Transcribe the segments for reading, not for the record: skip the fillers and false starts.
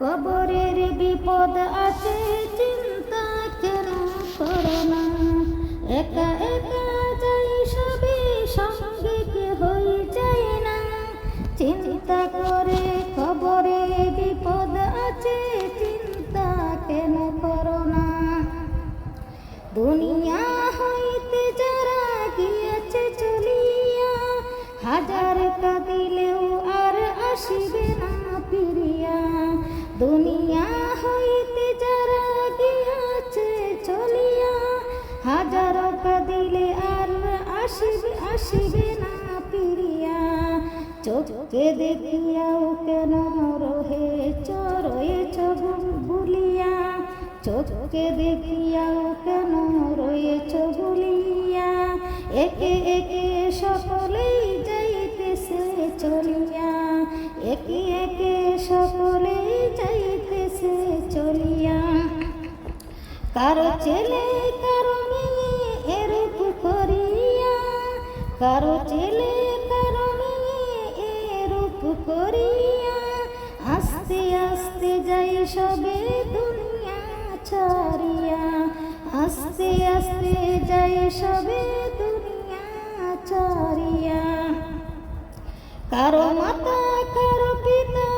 কবরের বিপদ আছে, চিন্তা কেন করো না? একা একা যাই সবে, সঙ্গে কেহই যায় না। চিন্তা করে কবরে বিপদ আছে, চিন্তা কেন করো না? দুনিয়া হইতে যারা গিয়েছে চলিয়া, হাজার কাঁদিলেও আর আসিবে না ফিরিয়া। দুনিয়া হইতে যারা গিয়েছে চলিয়া, হাজার কাঁদিলে আর আসিবে না ফিরিয়া। চোখে দেখিয়াও কেন রয়েছ ভুলিয়া? চোখে দেখিয়াও কেন রয়েছ ভুলিয়া? একে একে সকলেই যাইতেছে চলিয়া, একে একে সকলেই যাইতেছে চলিয়া। কারো ছেলে কারো মেয়ে এরূপ করিয়া, কারো ছেলে কারো মেয়ে এরূপ করিয়া, আস্তে আস্তে যাই সবে দুনিয়া ছাড়িয়া। আস্তে আস্তে যাই সবে দুনিয়া ছাড়িয়া। কারো মাতা কারো পিতা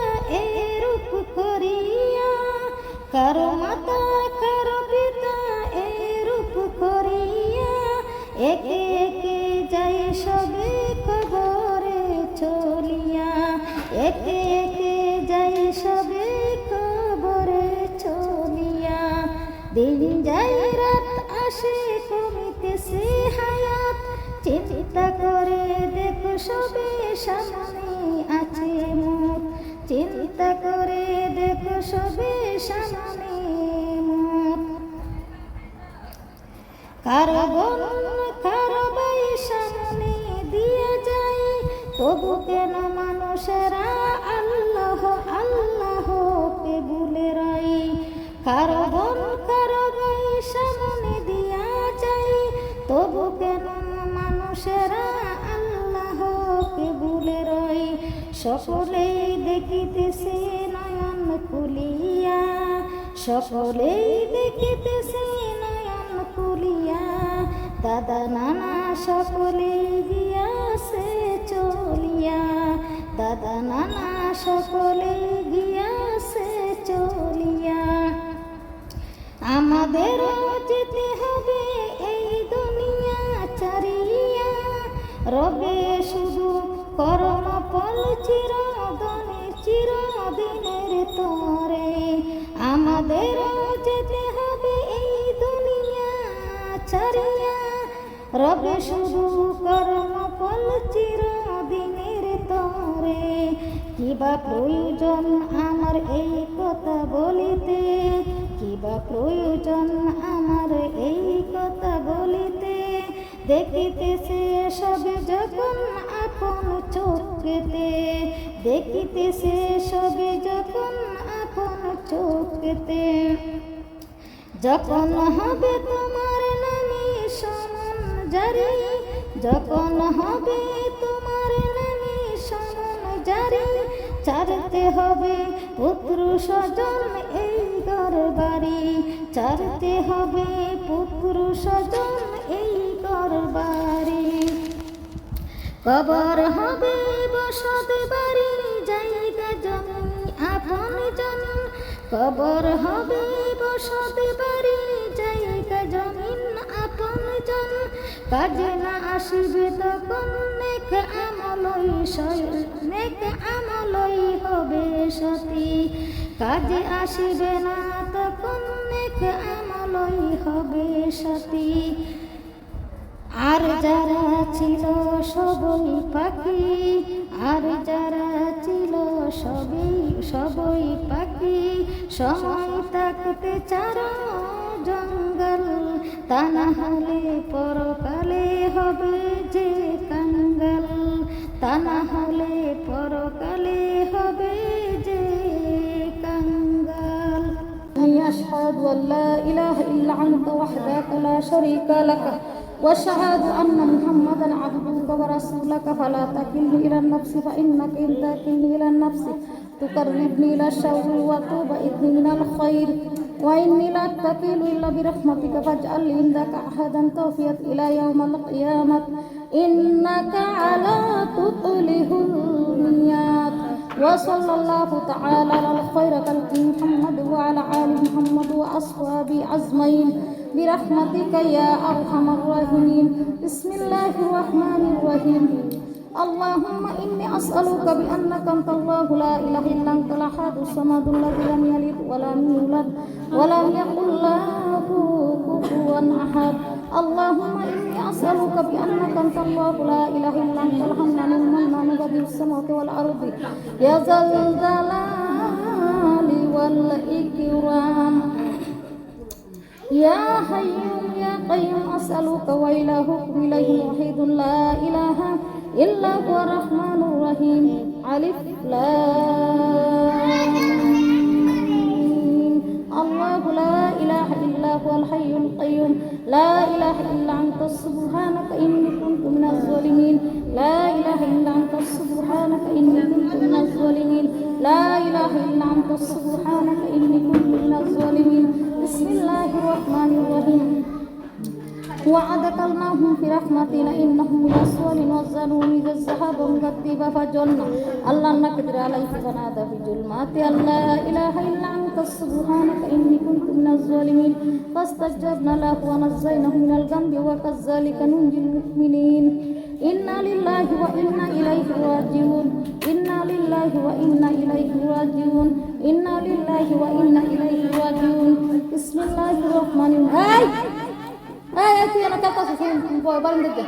এরূপ করিয়া, কারো মাতা কারো পিতা এরূপ করিয়া, একে একে যাই সবে কবরে চলিয়া। একে একে যাই সবে কবরে চলিয়া। দিন যাই রাত আসে কমিতেছে হায়াত, চিন্তা করে দেখো সবে সামনে আছে মত। চিন্তা করে দেখো সবে সামনে মত। কারো বোন কারো ভাই সামনে দিয়ে যায়, তবু কেন মানুষেরা আল্লাহ আল্লাহকে ভুলে রয়? কারো বোন কারো ভাই সামনে দিয়া যায়, তবু কেন মানুষেরা আল্লাহকে ভুলে রয়? সকলেই দেখিতেছে নয়ন খুলিয়া, সকলেই দেখিতেছে নয়ন খুলিয়া। দাদা নানা সকলেই গিয়াছে চলিয়া, দাদা নানা সকলেই গিয়াছে চলিয়া। আমাদেরও যেতে হবে এই দুনিয়া ছাড়িয়া, রবে শুধু কর্মফল চিরদিনের তরে। আমাদেরও যেতে হবে এই দুনিয়া ছাড়িয়া, রবে শুধু কর্মফল চিরদিনের তরে। কিবা প্রয়োজন আমার এই কথা বলিতে, কিবা প্রয়োজন আমার এই কথা বলিতে? দেখিতেছে সবে যখন আপন চোখেতে, দেখিতেছে সবে যখন আপন চোখেতে। যখন হবে তোমার নামে সমন জারি, যখন হবে তোমার নামে সমন জারি, ছাড়তে হবে পুত্র স্বজন এই ঘর বাড়ি। ছাড়তে হবে পুত্র স্বজন এই ঘর বাড়ি। কবর হবে বসত বাড়ি, জায়গা জমি আপন জন। কবর হবে বসত বাড়ি, জায়গা জমিন আপন জন। কাজে না আসিবে তখন নেক আমলই হবে সতী। কাজে আসিবে না তখন নেক আমলই হবে সতী। আর যারা ছিল সবই পাখি, আর যারা ছিল সবই পাখি, সময় থাকতে চারো জঙ্গল। তা না হলে পরকালে হবে যে কাঙ্গাল, তা না হলে পরকালে হবে যে কাঙ্গাল। আশহাদু আল্লা ইলাহা ইল্লা আনতা ওয়াহদাকা লা শারীকা লাকা واشهد ان محمدا عبدك ورسولك فلا تكلني الى النفس فانك ان تكلني الى النفس تقربني إلى الشر وتبعدني من الخير وإني لا أتكل إلا برحمتك فاجعل لي عندك عهدا توفيت إلى يوم القيامة إنك على تطله الميعاد وصلى الله تعالى على الخير خلق محمد وعلى آل محمد وأصحابه أجمعين برحمتك يا أرحم الراحمين بسم الله الرحمن الرحيم اللهم إني أسألك بأنك أنت الله لا إله إلا أنت الأحد الصمد الذي لم يلد ولم يولد ولم يكن له كفوا أحد اللهم إني أسألك بأنك أنت الله لا إله إلا أنت الحنان المنان بديع السماوات والأرض يا ذا الجلال والإكرام يا حي يا قيوم أسألك وإلهكم إليه الوحيد لا إله إلا هو الرحمن الرحيم ألف لام الله لا إله إلا هو الحي القيوم لا إله إلا أنت سبحانك إني كنت من الظالمين لا إله إلا أنت سبحانك إني كنت من الظالمين لا إله إلا أنت سبحانك إني كنت من الظالمين بسم الله الرحمن الرحيم وأدخلناهم في رحمتنا إنهم من الصالحين والظنون إذا الذهب مكذبا فجن الله نقدر عليه فنادى في ظلمات أن لا إله إلا أنت سبحانك إني كنت من الظالمين فاستجبنا له ونجيناه من الغم وكذلك ننجي المؤمنين إنا لله وإنا إليه راجعون إنا لله وإنا إليه راجعون إنا لله وإنا إليه راجعون بسم الله الرحمن الرحيم তুই আমার কাছে বারণ দেখবে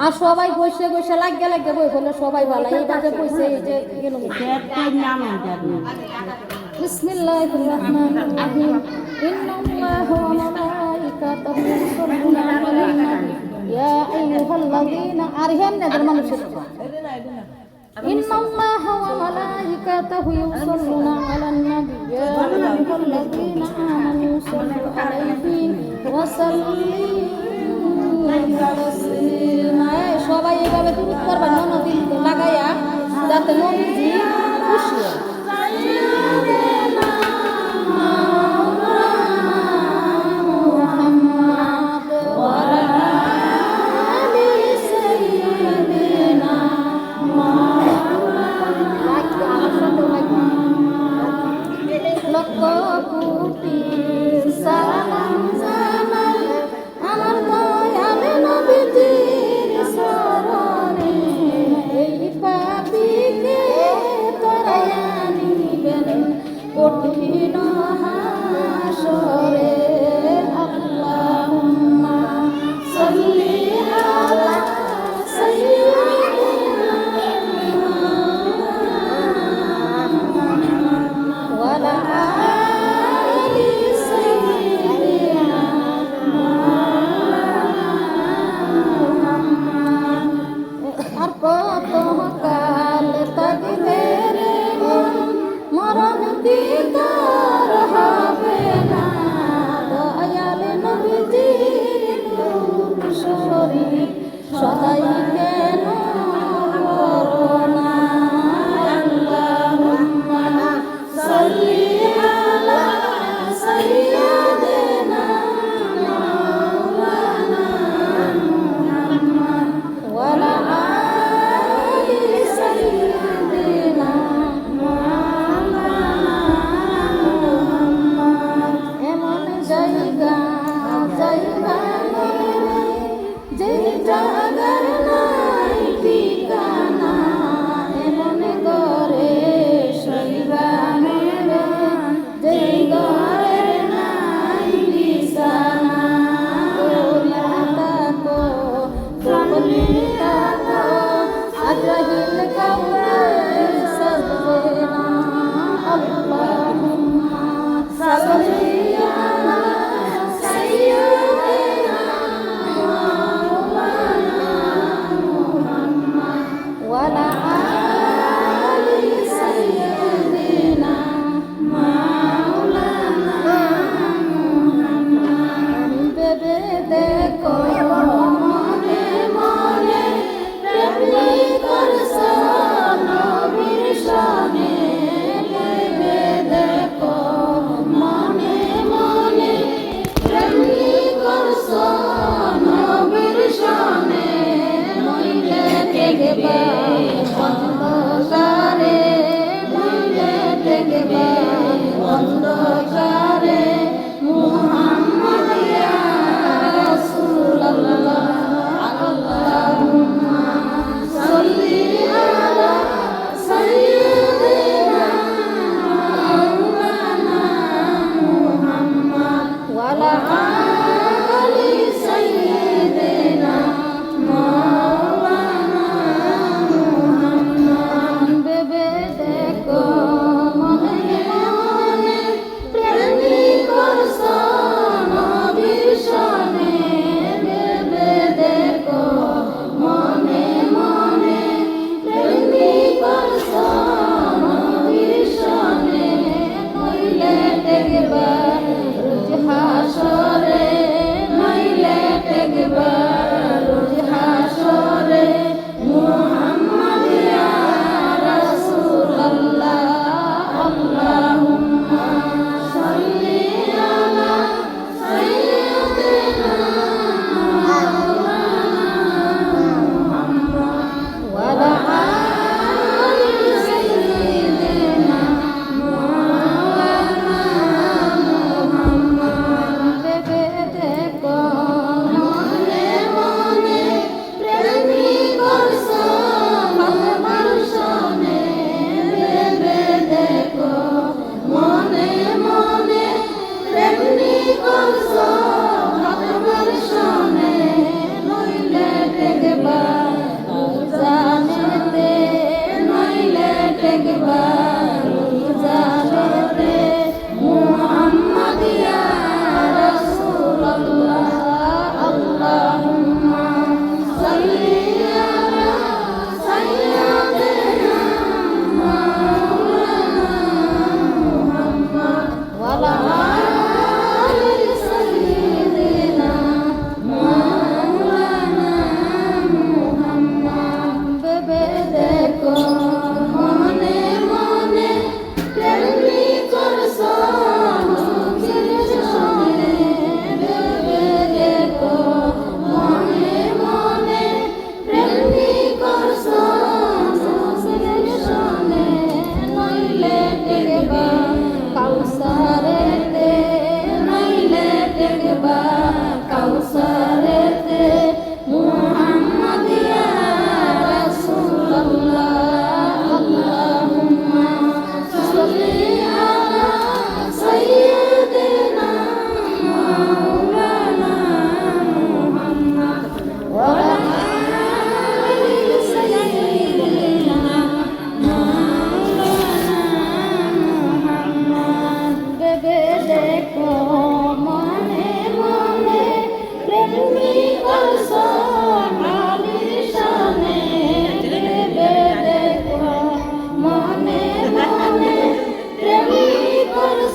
আর সবাই বসে বসে লাগিয়ে লাগিয়ে বই বললে সবাই ভালো এই বাজে বসে এই যে গেল বিসমিল্লাহির রহমানির রহিম ইন্নাল্লাহা ওয়া মালাইকাতাহু ইউসাল্লুনা আলান নবী ইয়া আইয়ুহাল্লাযীনা আরহামনাদের মানুষের إن الله وملائكته يصلون على النبي يا أيها الذين آمنوا صلوا عليه وسلموا تسليما সবাই এভাবে দুরূদ করবেন নবীর লাগায়া যাতে নবীজি খুশি হয় আমার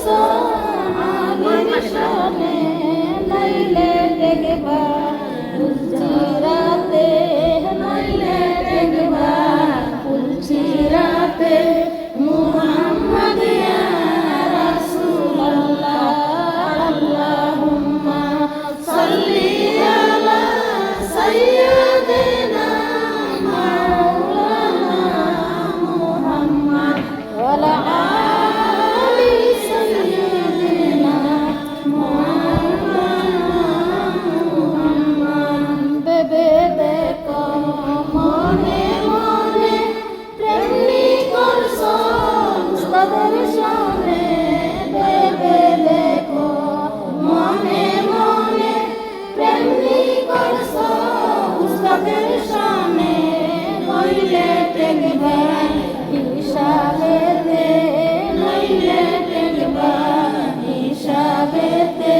আলীর শানে নাইলে দেখবা উলচিরাতে নাইলে দেখবা উলচিরাতে মুহাম্মদ ইয়া রাসূলুল্লাহ আল্লাহুম্মা সাল্লি আলা সাইয়্যিদিনা মাওলানা মুহাম্মদ ওয়া আলা আলি সাইয়্যিদিনা মুহাম্মদ বেবে দেখো মনে মনে প্রেমী করছো উস্তাদের শানে বেবে দেখো মনে মনে প্রেমী করছো উস্তাদের শানে নইলে দেখবে হিসাবেতে নইলে দেখবা হিসাবেতে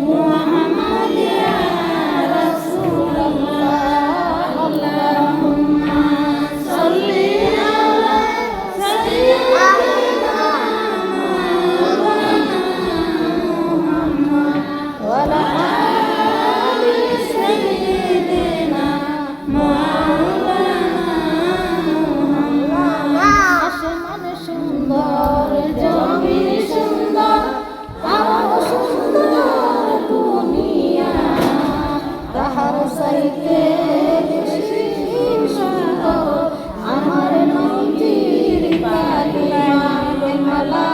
মুহাম্মদ ইয়া রাসূলুল্লাহ আল্লাহুম্মা সাল্লি আলা সাইয়্যিদিনা মাওলানা মুহাম্মদ ওয়া আলা আলি সাইয়্যিদিনা মাওলানা মুহাম্মদ আসমান সুন্দর জমিন সুন্দর আরো সুন্দর দুনিয়া তাহার সাইতে বেশি সুন্দর আমার নবীর কালিমা লা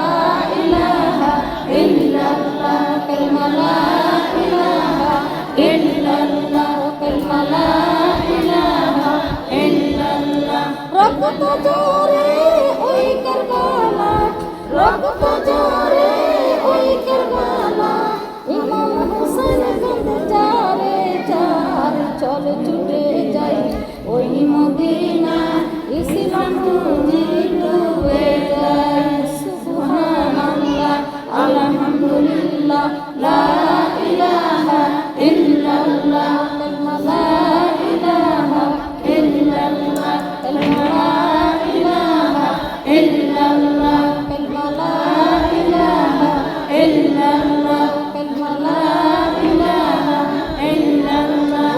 ইলাহা ইল্লাল্লাহ কালিমা লা ইলাহা ইল্লাল্লাহ কালিমা লা ইলাহা ইল্লাল্লাহ রক্ত জোরে ওই কারবালা রক্ত জোরে ওই কারবালা ইমাম হোসেন কাঁদে চারে চার চল ছুটে যাই ওই মদিনা ইসলাম বুঝি ডুবে যায় সুবহানাল্লাহ আলহামদুলিল্লাহ লা ইলাহা ইল্লাল্লাহ কালিমা লা ইলাহা ইল্লাল্লাহ কালিমা লা ইলাহা ইল্লাল্লাহ কালিমা লা ইলাহা ইল্লাল্লাহ কালিমা লা ইলাহা ইল্লাল্লাহ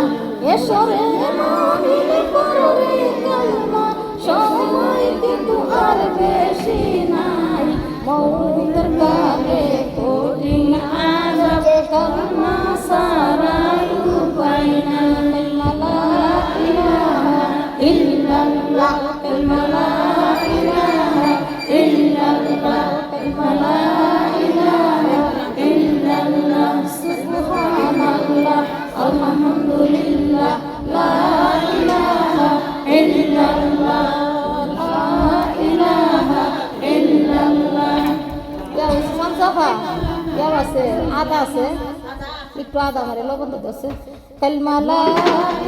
এসরে মুমিন পড়ে কালিমা সময় কিন্তু আর বেশি নাই মৌতের কালে কঠিন আযাব কালিমা সারাই উপায় নাই কালিমা লা ইলাহা ইল্লাল্লাহ কালিমা লা ইলাহা ইল্লাল্লাহ কালিমা লা ইলাহা ইল্লাল্লাহ সুবহানাল্লাহ আলহামদুলিল্লাহ লা ইলাহা ইল্লাল্লাহ লা ইলাহা ইল্লাল্লাহ ইয়া উসমান সাফা ইয়া আছে আদা আছে একটু আদা মারে লবণ দিতে আছে কালিমা লা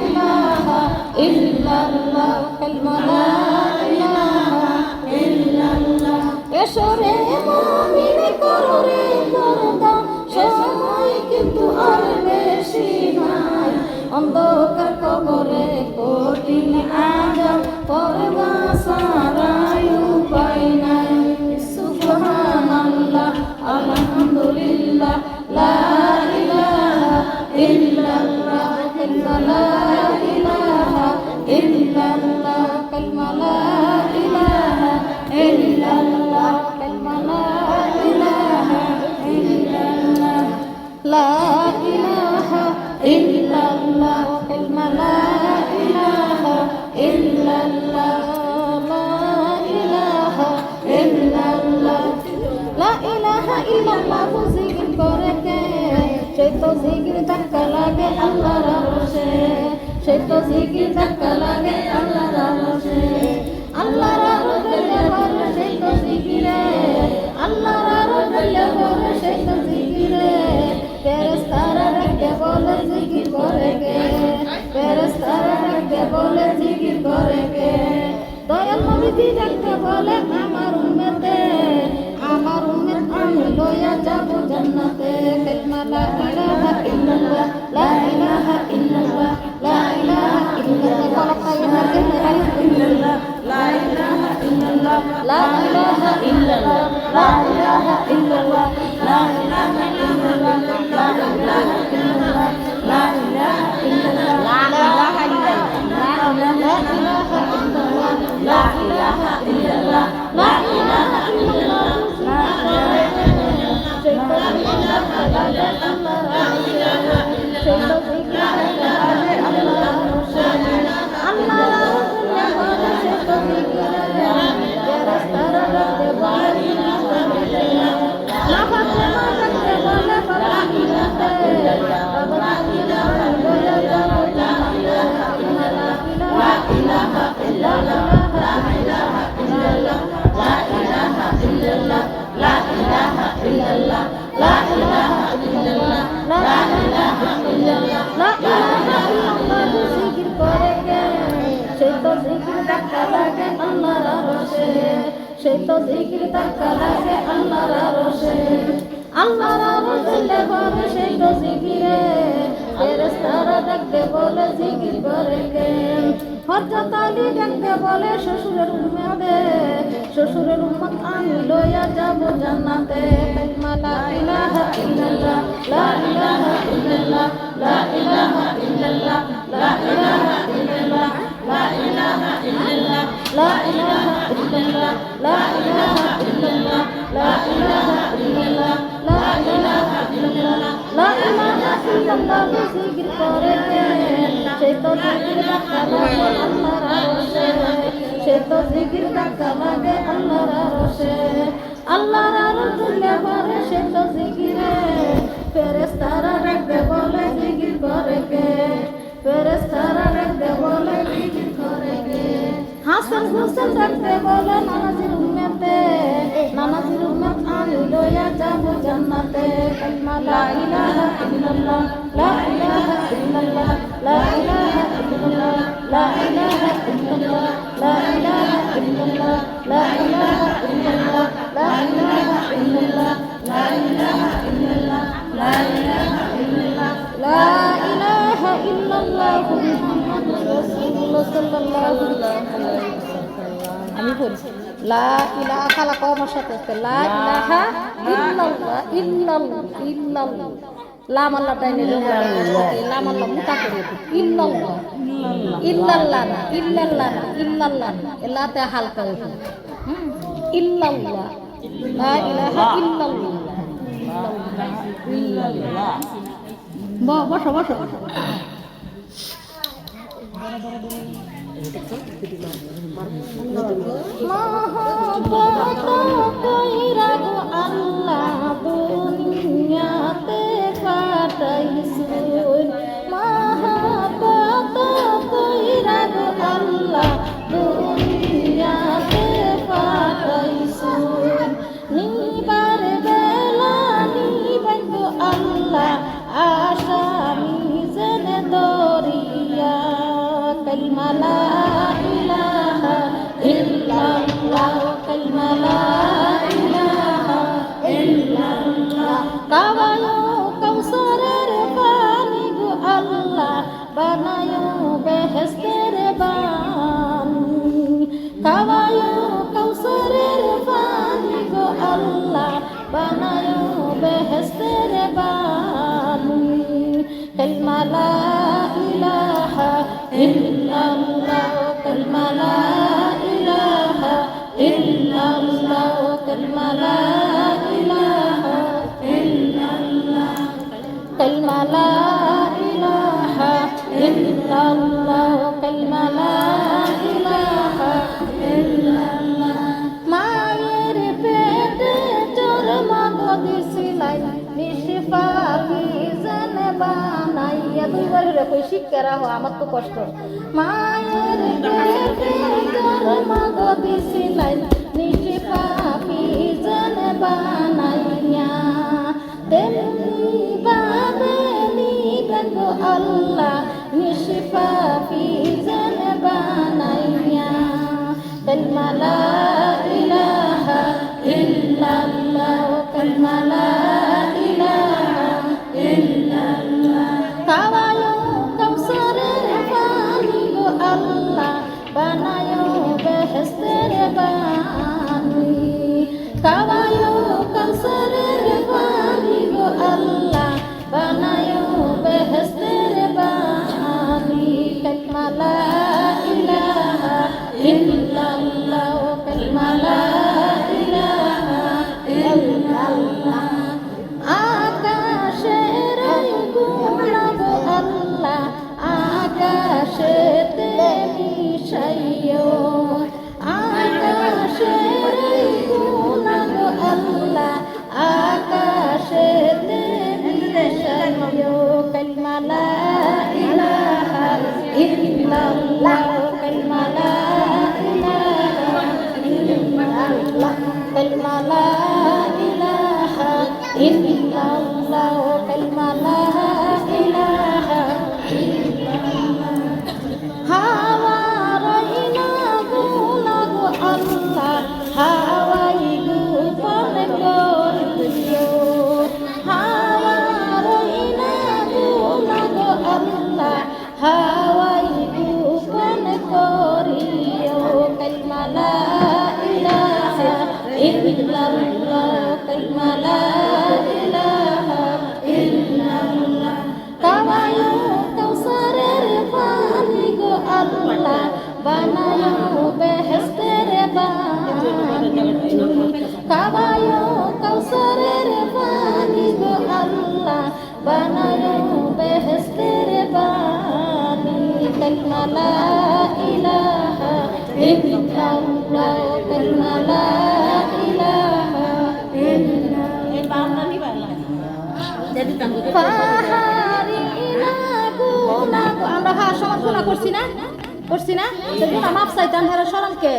ইলাহা ইল্লাল্লাহ কালিমা লা ইলাহা ইল্লাল্লাহ এসরে মুমিন কররে করদা সময় কিন্তু আর বেশি নাই অন্ধকার কবরে কঠিন আযাব পরবা সারাই উপায় নাই সুবহানাল্লাহ আলহামদুলিল্লাহ লা ইলাহা ইল্লাল্লাহ কালিমা লা ইলাহা ইল্লাল্লাহ কালিমা লা ইলাহা ইল্লাল্লাহ কালিমা লা ইলাহা ইল্লাল্লাহ লা ইলাহা ইল্লাল্লাহ কালিমা লা ইলাহা ইল্লাল্লাহ লা ইলাহা ইল্লাল্লাহ লা ইলাহা ইল্লাল্লাহ জিকির করে কে সেই তো জিকির ধাক্কা লাগে আল্লাহর আরশে সেই তো জিকির ধাক্কা লাগে আল্লাহর আরশে আল্লাহর আরশে বলে সেই তো জিকিরে আল্লাহর আরশে বলে সেই তো জিকিরে ফেরেশতারা ডাকে বলে জিকির করে কে ফেরেশতারা ডাকে বলে জিকির করে কে দয়াল নবী ডাকে বলে আমার উম্মতে আমি লইয়া যাব জান্নাতে কালিমা লা ইলাহা ইল্লাল্লাহ লা ইলাহা ইল্লাল্লাহ লা ইলাহা ইল্লাল্লাহ লা ইলাহা ইল্লাল্লাহ লা ইলাহা ইল্লাল্লাহ লা ইলাহা সেই তো জিকির ধাক্কা লাগে আল্লাহর আরশে আল্লাহর আরশে লেভারে সেই তো জিকিরে ফেরেশতারা ডাকতে বলে জিকির করে কে হযরত আলী ডাকতে বলে শ্বশুরের উম্মতে শ্বশুরের উম্মত আমি লইয়া যাব জান্নাতে কালিমা লা ইলাহা ইল্লাল্লাহ লা ইলাহা ইল্লাল্লাহ লা ইলাহা ইল্লাল্লাহ লা ইলাহা ইল্লাল্লাহ লা ইলাহা ইল্লাল্লাহ লা ইলাহা ইল্লাল্লাহ লা ইলাহা ইল্লাল্লাহ লা ইলাহা ইল্লাল্লাহ লা ইলাহা ইল্লাল্লাহ লা ইলাহা ইল্লাল্লাহ জিকির করে সেই তো জিকির ধাক্কা লাগে আল্লাহর আরশে সেই তো জিকির ধাক্কা লাগে আল্লাহর আরশে আল্লাহর আরশে লেভারে সেই তো জিকিরে ফেরেশতারা ডাকতে বলে জিকির করে কে ফেরেশতারা ডাকতে বলে জিকির করে কে হাসান হুসেন ডাকতে বলে নানাজির উম্মতে নানাজির উম্মত আমি লইয়া যাব জান্নাতে কালিমা লা ইলাহা ইল্লাল্লাহ লা ইলাহা ইল্লাল্লাহ লা ইলাহা ইল্লাল্লাহ লা ইলাহা ইল্লাল্লাহ লা ইলাহা ইল্লাল্লাহ লা ইলাহা ইল্লাল্লাহ লা ইলাহা ইল্লাল্লাহ লা ইলাহা ইল্লাল্লাহ লা ইলাহা ইল্লাল্লাহ লা ইলাহা ইল্লাল্লাহ মুহাম্মাদুর রাসূলুল্লাহ সাল্লাল্লাহু আলাইহি ওয়াসাল্লাম আমি বলছি লা ইলাহা লা কওমার সাথে লা ইলাহা ইল্লাল্লাহ ইল্লাল্লাহ ইল্লাল্লাহ লাম আল্লাহ তাইলে লাম আল্লাহ মুতা করে ইল্লাল্লাহ ইল্লাল্লাহ ইল্লাল্লাহ ইল্লাল্লাহ এলাতে হালকা হয়ে ইল্লাল্লাহ লা ইলাহা ইল্লাল্লাহ ইল্লাল্লাহ বসো বসো মহব্বত কইরা গো আল্লাহ দুনিয়াতে পাঠাইছুন মহব্বত কইরা গো আল্লাহ দুনিয়াতে পাঠাইছুন নিবার বেলা নিবেন গো আল্লাহ আসামি জেনে দরিয়া কালিমা লা ইলাহা ইল্লাল্লাহ কালিমা লা ইলাহা ইল্লাল্লাহ কাওয়ায়ো কাউসারের পানি গো আল্লাহ বানায়ো বেহেশতের বানি কাওয়ায়ো কাউসারের পানি গো আল্লাহ বানায়ো বেহেশতের বানি কালিমা লা ইলাহা ইল্লাল্লাহ কালিমা লা ইলাহা ইল্লাল্লাহ কালিমা লা ইলাহা ইল্লাল্লাহ কালিমা লা ইলাহা ইল্লাল্লাহ কালিমা লা ইলাহা ইল্লাল্লাহ মায়ের পেটে জন্ম দিছিলাই নিশিফা কি জানে বানাইয়া দুইবার রে কই শিক্ষা রাখো আমার তো কষ্ট মায়ের পেটে জন্ম দিছিলাই নিশিফা কি জানে বানাইয়া তেমনি ভাবে নিবেন গো আল্লাহ নিশিফা কি জানে বানাইয়া কালিমা লা ইলাহা ইল্লাল্লাহ কালিমা লা ইলাহা ইল্লাল্লাহ কাওয়ায়ো কাউসারের পানি গো আল্লাহ বানায়ো বেহেশতের বানি কাওয়ায়ো কাউসারের পানি গো আল্লাহ বানায়ো বেহেশতের বানি কালিমা লা ইলাহা ইল্লাল্লাহ কালিমা লা ইলাহা ইল্লাল্লাহ আকাশের গুণা গো আল্লাহ আকাশেতে মিশাইয়ো আকাশের গুণা গো আল্লাহ আকাশেতে মিশাইয়ো কালিমা লা ইলাহা ইল্লাল্লাহ কালিমা লা ইলাহা ইল্লাল্লাহ কালিমা লা ইলাহা ইল্লাল্লাহ কালিমা লা ইলাহা ইল্লাল্লাহ হাওয়ারাইনা গুনা গো আল্লাহ হাওয়াই গোপন করিও হাওয়ারাইনা গুনা গো আল্লাহ হাওয়াই গোপন করিও কালিমা লা ইলাহা ইল্লাল্লাহ কালিমা লা ইলাহা ইল্লাল্লাহ কাওয়ায়ো কাউসারের পানি গো আল্লাহ বানায়ো বেহেশতের বানি কাওয়ায়ো কাউসারের পানি গো আল্লাহ বানায়ো বেহেশতের বানি কালিমা লা ইলাহা ইল্লাল্লাহ কালিমা লা ইলাহা ইল্লাল্লাহ পাহাড়িনা গুনা গো আমরা সমান গুনা করছি না গুনা মাপ চাইতাম হেরা শরণকে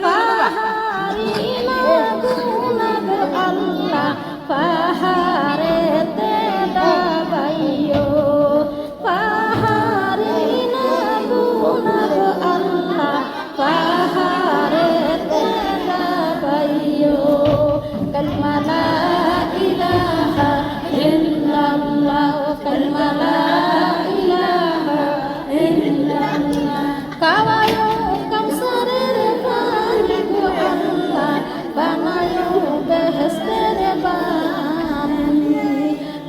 পাহাড়িনা গুনা গো আল্লাহ পাহাড়েতে দাবাইয়ো পাহাড়িনা গুনা গো আল্লাহ পাহাড়েতে দাবাইয়ো কালিমা লা ইলাহা ইল্লাল্লাহ কালিমা লা ইলাহা ইল্লাল্লাহ কাওয়ায়ো কাউসারের পানি গো আল্লাহ বানায়ো বেহেশতের বানি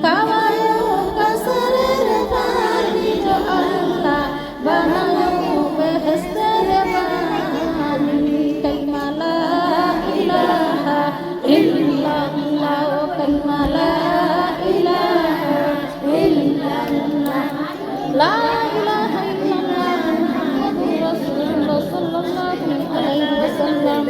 কাওয়ায়ো কাউসারের পানি গো আল্লাহ বানায়ো বেহেশতের বানি কালিমা লা ইলাহা ইল্লাল্লাহ কালিমা লা ইলাহা ইল্লাল্লাহ লা ইলাহা ইল্লাল্লাহ মুহাম্মাদুর রাসূলুল্লাহ সাল্লাল্লাহু আলাইহি ওয়াসাল্লাম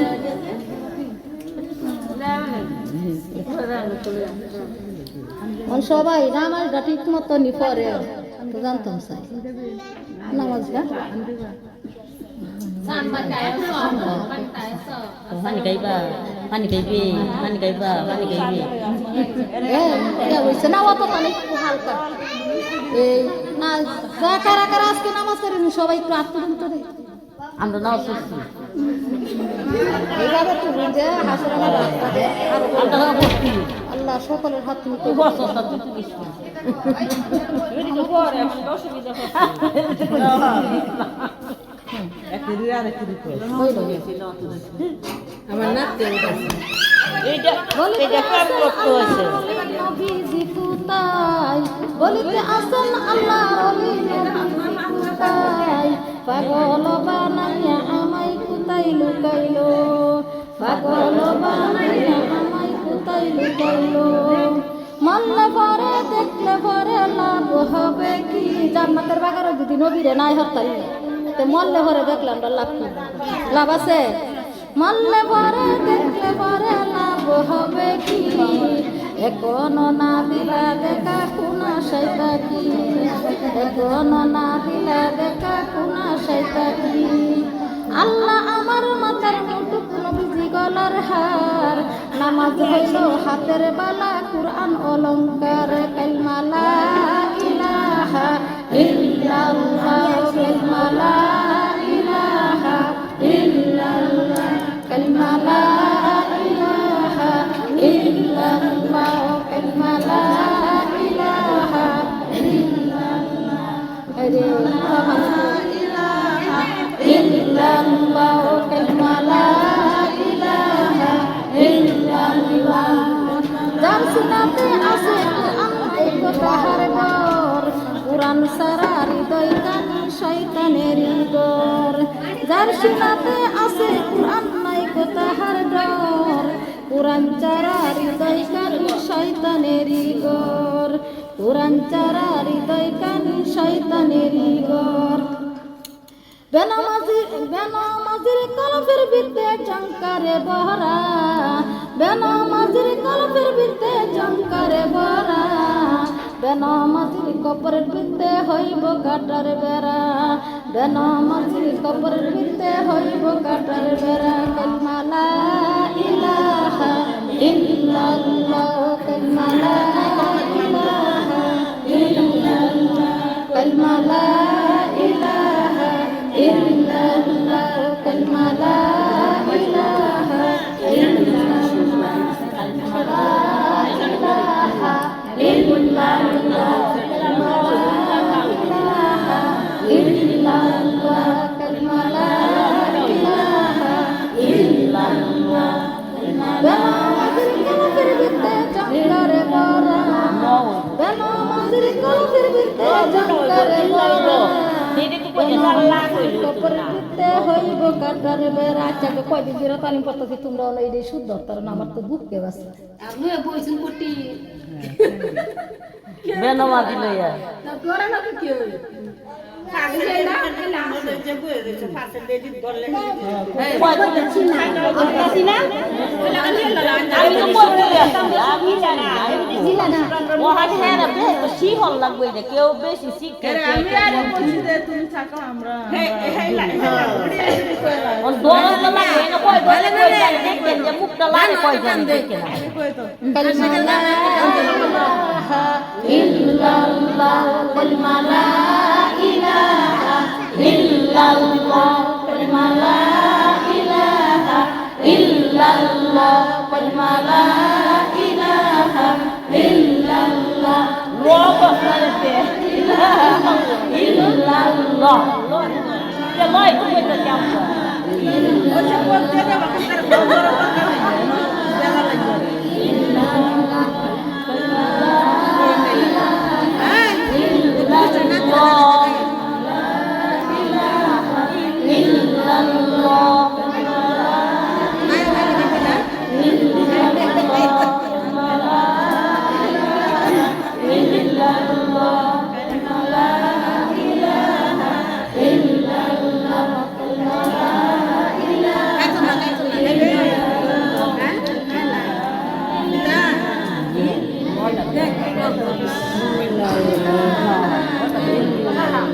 সবাই নামাজটা ঠিক মতো নি পরে তো জানতাম চাই নামাজটা পানি খাইবা পানি খাইবে পানি খাইবা পানি খাইবে হয়েছে না অত পানি হালকা এই না যা কারা কারা আজকে নামাজ করেন সবাই একটু আত্মদন্ত রে আমরা নাও করছি এইভাবে তুমি যে হাসরানা রাস্তা দে আল্লাহ সকলের হাত তুমি আমার নাচতে বলিতে আসেন আল্লাহ পাগল বানাইয়া আমায় কোথায় লুকাইলো পাগল বানাইয়া আমায় কোথায় লুকাইলো মরলে পরে দেখলে পরে লাভ হবে কি জান্নাতের বাগারে যদি নবীরে নাই হতাই তো মরলে পরে দেখলে আমরা লাভ কি লাভ আছে মরলে পরে দেখলে পরে লাভ হবে কি এখনো না দিলা দেখা কোনা সাইতা কি এখনো না দিলা দেখা কোনা সাইতা কি আল্লাহ আমার মাথার মুটুক নবীজি গলার হার নামাজ হইল হাতের বালা কুরআন অলংকার কালিমা লা ইলাহা ইল্লাল্লাহ কালিমা লা ইলাহা ইল্লাল্লাহ কালিমা লা ইলাহা ইল্লাল্লাহ কালিমা লা ইলাহা ইল্লাল্লাহ আরে ইল্লাল্লাহ কালিমা লা ইলাহা ইল্লাল্লাহ সিনাতে আছে এই তাহার ঘর কুরআন সারা হৃদয় কানি শয়তানেরই ঘর যার সিনাতে আছে কুরআন নাই গো তাহার ঘর কুরআন ছাড়া হৃদয় কানি শয়তানেরই ঘর কুরআন ছাড়া হৃদয় কানি শয়তানেরই ঘর বেনামাজির কলবের ভিতরে জঙ্কারে বহরা বেনামাজির কলবের ভিতরে জঙ্কারে বহরা বেনামাজির কবরের ভিতরে হইব কাটার বেড়া বেনামাজির কবরের ভিতরে হইব কাটার বেড়া কালিমা লা ইলাহা ইল্লাল্লাহ কালিমা লা ইলাহা ইল্লাল্লাহ কালিমা লা ইলাহা ইল্লাল্লাহ কালিমা লা ইলাহা ইল্লাল্লাহ কালিমা লা ইলাহা ইল্লাল্লাহ কালিমা লা ইলাহা ইল্লাল্লাহ বেনামাজির কলবের ভিতরে জঙ্কারে বহরা বেনামাজির কলবের ভিতরে জঙ্কারে বহরা হইব কাটার বেড়া আচ্ছাকে কয়দিন ধরে তালিম করতেছি তোমরা এই শুদ্ধ তার আমার তো বুককে বাসে আপনি বইছেন কোটি বেনামাজি লইয়া তোরা না কি হই কেউ বেশি শিক্ষা মুখটা লাগে কয়জন দেখে না ইল্লাল্লাহ কালিমা লা ইলাহা ইল্লাল্লাহ কালিমা লা ইলাহা ইল্লাল্লাহ কালিমা লা ইলাহা ইল্লাল্লাহ ইল্লাল্লাহ যে লয় তুমি তো যাও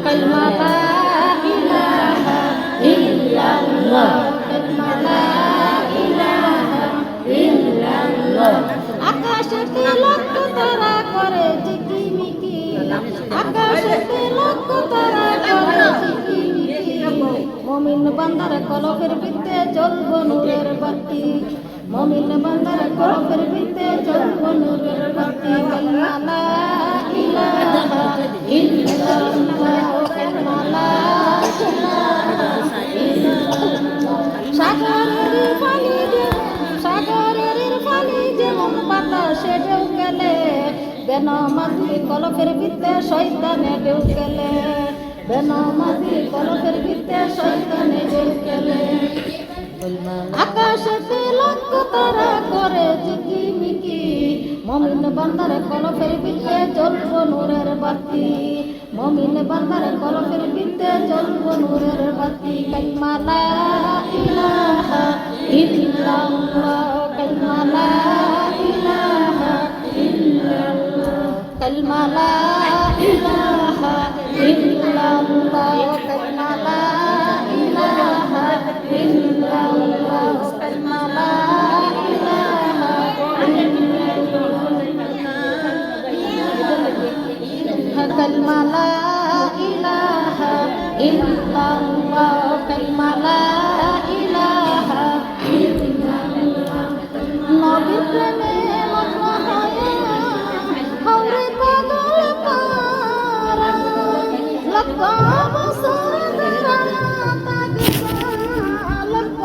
কালিমা লা ইলাহা ইল্লাল্লাহ কালিমা লা ইলাহা ইল্লাল্লাহ আকাশেতে লক্ষ তারা করে ঝিকিমিকি আকাশেতে লক্ষ তারা করে ঝিকিমিকি মুমিন বান্দার কলবের ভিতরে জ্বলব নূরের বাতি মুমিন বান্দার কলবের ভিতরে জ্বলব নূরের বাতি কালিমা লা ইলাহা ইল্লাল্লাহ কালিমা লা ইলাহা ইল্লাল্লাহ সাগরের পানি যেমন বাতাসে ঢেউ গেলে বেনামাজি কলবের ভিতরে শয়তানে ঢেউ গেলে বেনামাজি কলবের ভিতরে শয়তানে ঢেউ গেলে আকাশেতে লক্ষ তারা করে ঝিকিমিকি মুমিন বান্দার কলবের ভিতরে জ্বলব নূরের বাতি মুমিন বান্দার কলবের ভিতরে জ্বলব নূরের বাতি কালিমা লা ইলাহা ইল্লাল্লাহ কালিমা লা ইলাহা ইল্লাল্লাহ কালিমা লা ইলাহা ইল্লাল্লাহ কালিমা লা ইলাহা ইল্লাল্লাহ কালিমা লা ইলাহা ইল্লাল্লাহ কালিমা লা ইলাহা ইল্লাল্লাহ কালিমা লা ইলাহা ইল্লাল্লাহ নবীর প্রেমে মগ্ন হয়ে হওরে পাগল পারা লক্ষ বছর দাঁড়ায়া তাকবা লক্ষ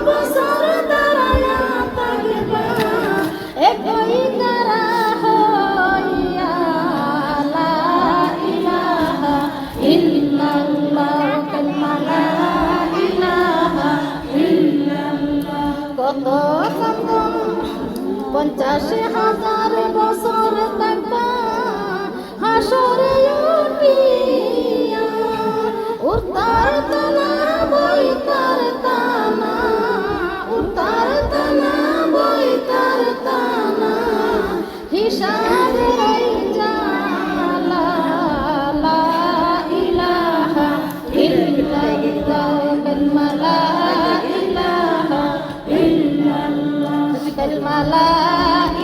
বছর দাঁড়ায়া তাকবা একই তারা 50,000 বছর থাকবা হাসরে উঠিয়া উত্তর তানা বইতার তানা উত্তর তানা বইতার তানা হিসাব রইজা লা ইলাহা ইল্লাল্লাহ কালিমা লা ইলাহা ইল্লাল্লাহ কালিমা লা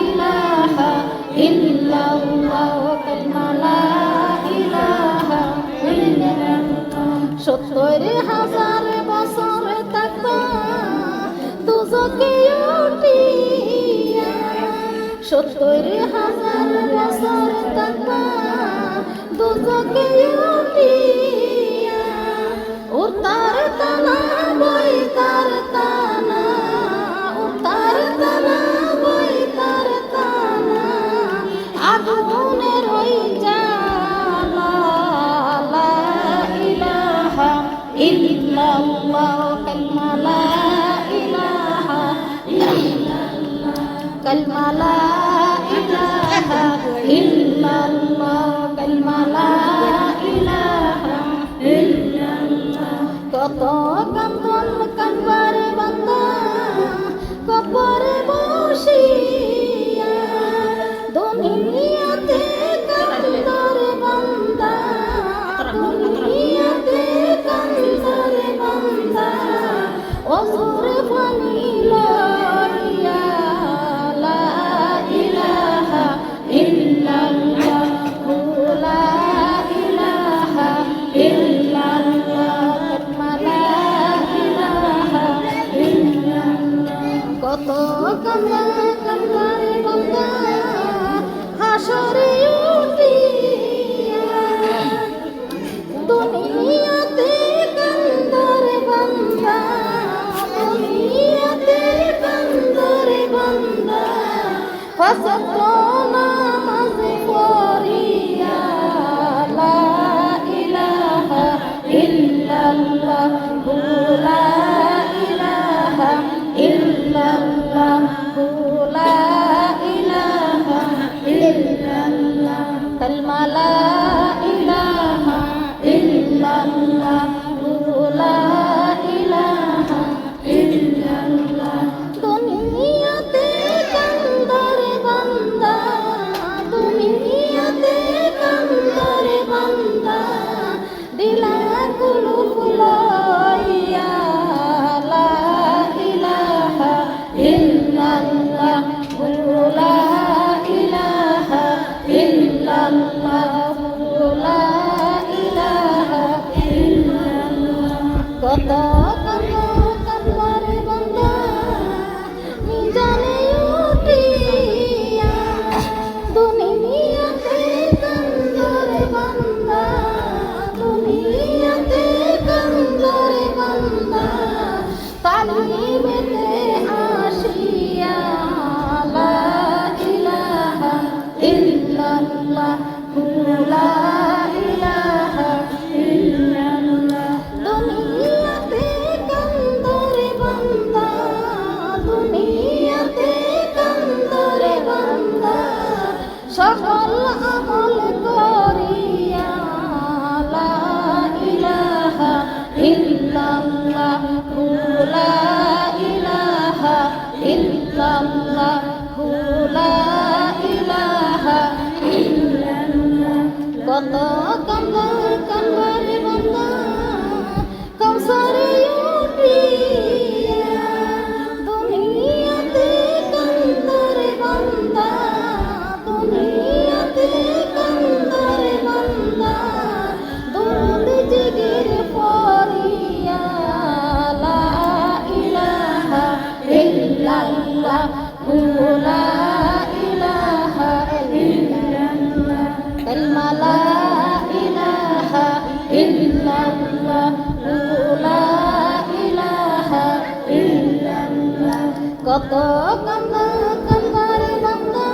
ইলাহা ইল্লাল্লাহ কালিমা লা ইলাহা ইল্লাল্লাহ 70,000 বছর থাকবা দুজকে উঠিয়া 70,000 বছর থাকবা দুজকে উঠিয়া উত্তর তানা বইতার তানা উত্তর তানা বইতার তানা আগুনে রই জালা লা ইলাহা ইল্লাল্লাহ কালিমা লা ইলাহা ইল্লাল্লাহ কালিমা লা ইলাহা ইল্লাল্লাহ কালিমা লা ইলাহা ইল্লাল্লাহ কত কান্দন কানবার বান্দা কবরে বসিয়া দুনিয়াতে কান্দর বান্দা দুনিয়াতে কান্দর বান্দা ওজুর পানি লইয়া লা ইলাহা ইল্লাল্লাহ লা ইলাহা ইল্লাল্লাহ কালিমা লা ইলাহা ইল্লাল্লাহ কত কান্দার বান্দা হাসরে উঠিয়া দুনিয়াতে কান্দর বান্দা দুনিয়াতে কান্দর বান্দা ফাসত নামাজ পড়িয়া লা ইলাহা ইল্লাল্লাহ লা ইলাহা ইল্লাল্লাহ লা ইলাহা ইল্লাল্লাহ কালিমা লা ইলাহা ইল্লাল্লাহ লা ইলাহা ইল্লাল্লাহ দুনিয়াতে কান্দর বান্দা দুনিয়াতে কান্দর বান্দা দিলা কুলুপ লইয়া লা ইলাহা ইল্লাল্লাহ লা ইলাহা ইল্লাল্লাহ লা ইলাহা ইল্লাল্লাহ কত কান্দর বান্দা নিজানে উঠিয়া দুনিয়াতে কান্দর বান্দা দুনিয়াতে কান্দর বান্দা তালিমেতে আসিয়া লা ইলাহা ইল্লাল্লাহ লা ইলাহা ইল্লাল্লাহ দুনিয়াতে কান্দর বান্দা দুনিয়াতে কান্দর বান্দা সকল আমল করিয়া লা ইলাহা ইল্লাল্লাহ লা ইলাহা ইল্লাল্লাহ লা ইলাহা ইল্লাল্লাহ কত কান্দর বান্দা কৌসরে উঠিয়া দুনিয়াতে কান্দর বান্দা দুনিয়াতে কান্দর বান্দা দুরুদ জিগির পড়িয়া লা ইলাহা ইল্লাল্লাহ লা ইলাহা ইল্লাল্লাহ কালিমা লা ইলাহা ইল্লাল্লাহ লা ইলাহা ইল্লাল্লাহ কত কান্দর বান্দা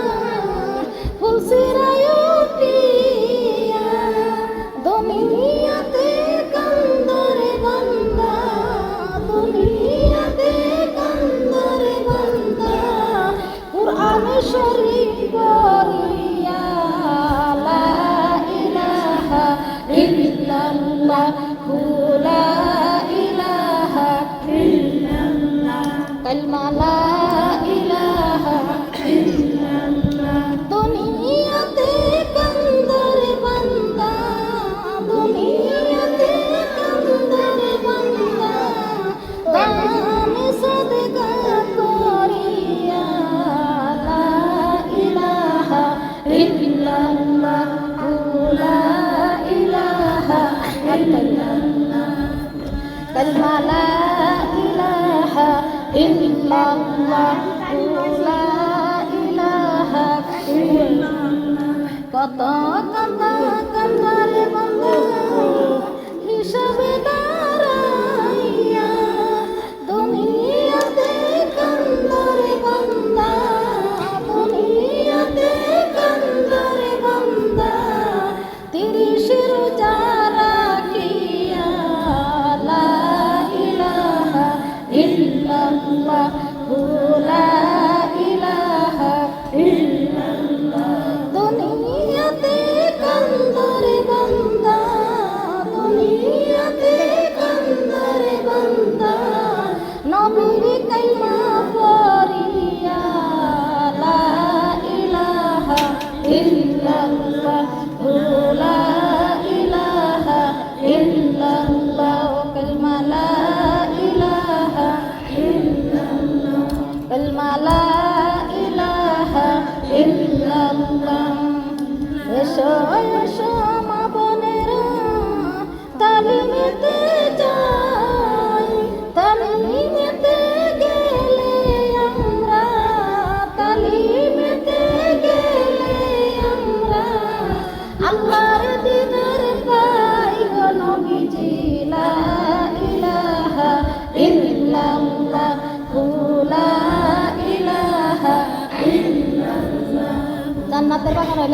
ফুলসিরায় উঠিয়া দুনিয়াতে কান্দর বান্দা দুনিয়াতে কান্দর বান্দা কুরআন আমি শরীক করিয়া লা ইলাহা ইল্লাল্লাহ লা ইলাহা ইল্লাল্লাহ কালমা লা ইলাহা ইল্লাল্লাহ দুনিয়াতে কান্দারে বান্দা দুনিয়াতে কান্দারে বান্দা দান সদকা করিয়া লা ইলাহা ইল্লাল্লাহ লা ইলাহা ইল্লাল্লাহ কালমা লা ইলাহা ইল্লাল্লাহ লা ইলাহা ইল্লাল্লাহ কত কান্দারে বান্দা হিসাবে দাঁড়াইয়া দুনিয়াতে কান্দারে বান্দা দুনিয়াতে কান্দারে বান্দা 30 রোজা রাখিয়া লা ইলাহা ইল্লাল্লাহ লা ইলাহা ইল্লাল্লাহ দুনিয়াতে কান্দারে বান্দা দুনিয়াতে কান্দারে বান্দা নবীর কালিমা পড়িয়া লা ইলাহা ইল্লাল্লাহ লা ইলাহা ইল্লাল্লাহ কালিমা লা ইলাহা ইল্লাল্লাহ কালিমা লা ইলাহা ইল্লাল্লাহ এসো এসো মা বোনেরা তালিমেতে যাই তালিমেতে গেলে আমরা তালিমেতে গেলে আমরা আল্লাহর দিদার পাই গো নবীজি লা ইলাহা ইল্লাল্লাহ লা ইলাহা ইল্লাল্লাহ জান্নাতের বাগান